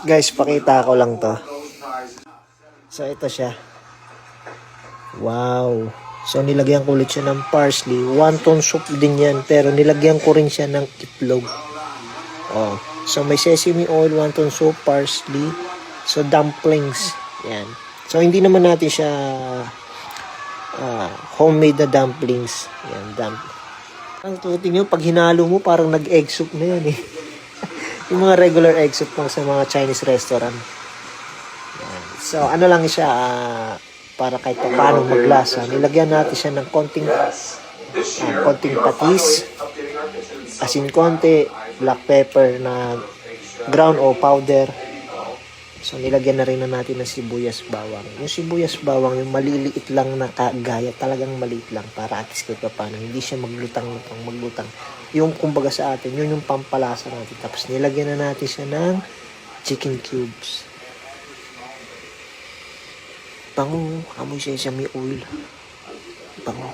Guys, pakita ko lang to. So, ito siya. Wow. So, nilagyan ko ulit siya ng parsley. Wonton soup din yan. Pero, nilagyan ko rin siya ng itlog. Oh. So, may sesame oil, wonton soup, parsley. So, dumplings. Yan. So, hindi naman natin siya homemade na dumplings. Yan, ang tuting nyo, pag hinalo mo, parang nag-egg soup na yan eh. Yung mga regular egg soup lang sa mga Chinese restaurant. Yan. So, ano lang siya, para kahit pa paano maglasa. Nilagyan natin siya ng konting patis, asin konti, black pepper na ground o powder. So, nilagyan na rin na natin ng sibuyas bawang. Yung sibuyas bawang, yung maliliit lang na kagaya, talagang maliit lang para at least kahit pa paano. Hindi siya maglutang. Yung kumbaga sa atin, yun yung pampalasa natin. Tapos, nilagyan na natin siya ng chicken cubes. Bango, amoy siya may oil. Bango.